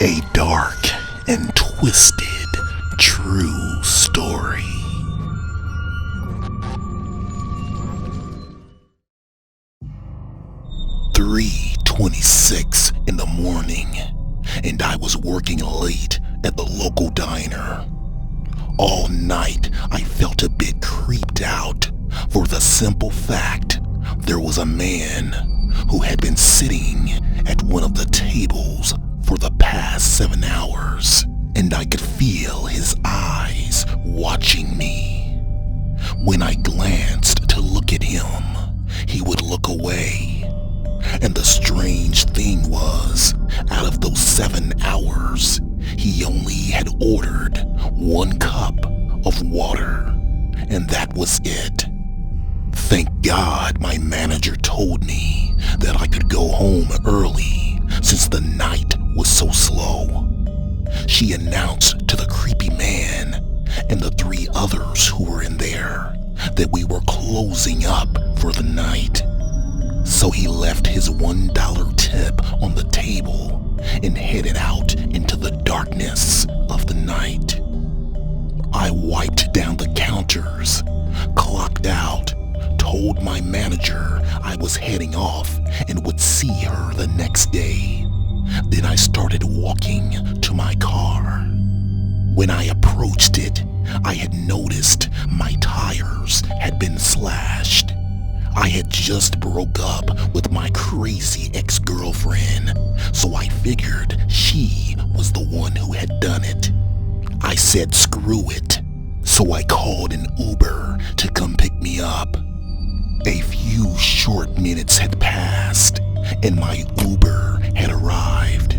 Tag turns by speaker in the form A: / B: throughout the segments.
A: A dark and twisted true story. "3:26 in the morning, and I was working late at the local diner. All night I felt a bit creeped out for the simple fact there was a man who had been sitting at one of the tables for the past 7 hours, and I could feel his eyes watching me. When I glanced to look at him, he would look away. And the strange thing was, out of those 7 hours, he only had ordered 1 cup of water, and that was it. Thank God my manager told me that I could go home early since the night was so slow. She announced to the creepy man and the 3 others who were in there that we were closing up for the night. So he left his $1 tip on the table and headed out into the darkness of the night. I wiped down the counters, clocked out, told my manager I was heading off and would see her the next day. Then I started walking to my car. When I approached it, I had noticed my tires had been slashed. I had just broke up with my crazy ex-girlfriend, so I figured she was the one who had done it. I said screw it, so I called an Uber to come pick me up. A few short minutes had passed, and my Uber had arrived.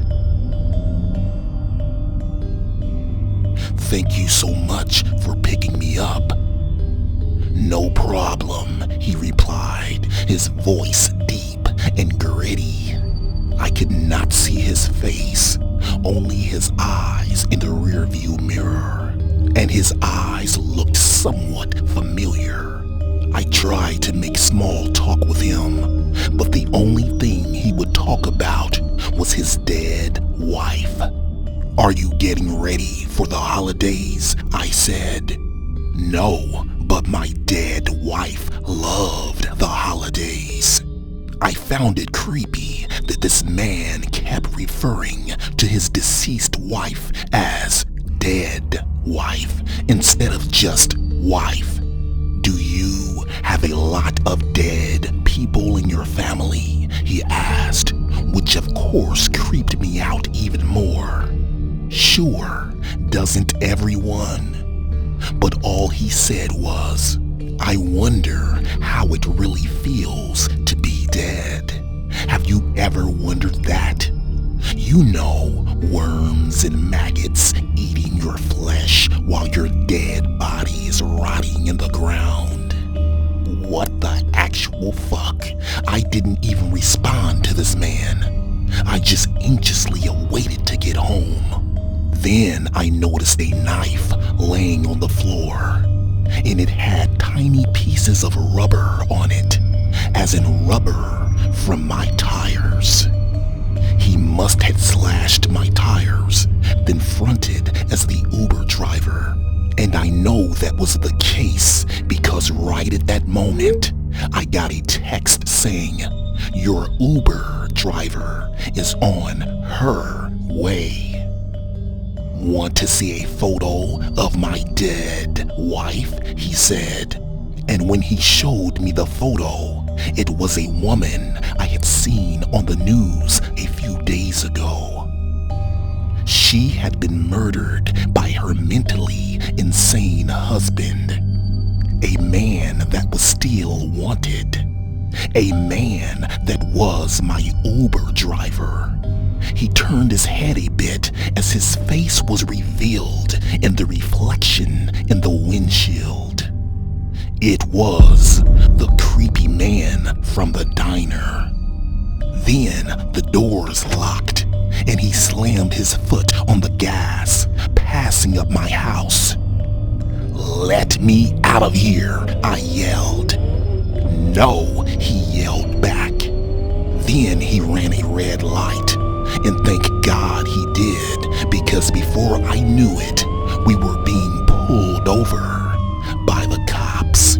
A: "Thank you so much for picking me up." "No problem," he replied, his voice deep and gritty. I could not see his face, only his eyes in the rearview mirror, and his eyes looked somewhat familiar. I tried to make small talk with him, but the only thing he would talk about was his dead wife. "Are you getting ready for the holidays?" I said. "No, but my dead wife loved the holidays." I found it creepy that this man kept referring to his deceased wife as dead wife instead of just wife. "Do you have a lot of dead people in your family?" he asked, which of course creeped me out even more. Sure, doesn't everyone? But all he said was, "I wonder how it really feels to be dead. Have you ever wondered that? You know, worms and maggots eating your flesh while your dead body is rotting in the ground." What the actual fuck? I didn't even respond to this man. I just anxiously awaited to get home. Then I noticed a knife laying on the floor, and it had tiny pieces of rubber on it, as in rubber from my tires. He must have slashed my tires, then fronted as the Uber driver, and I know that was the case because right at that moment, I got a text saying, "Your Uber driver is on her way." "Want to see a photo of my dead wife?" he said. And when he showed me the photo, it was a woman I had seen on the news a few days ago. She had been murdered by her mentally insane husband, a man that was still wanted, a man that was my Uber driver. He turned his head a bit as his face was revealed in the reflection in the windshield. It was the creepy man from the diner. Then the doors locked, and he slammed his foot on the gas, passing up my house. "Let me out of here," I yelled. "No," he yelled back. Then he ran a red light, and thank God he did, before I knew it, we were being pulled over by the cops.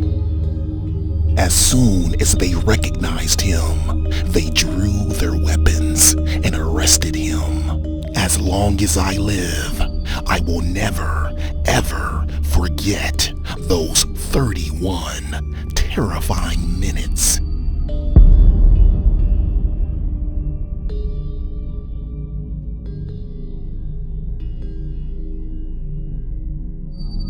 A: As soon as they recognized him, they drew their weapons and arrested him. As long as I live, I will never, ever forget those 31 terrifying minutes.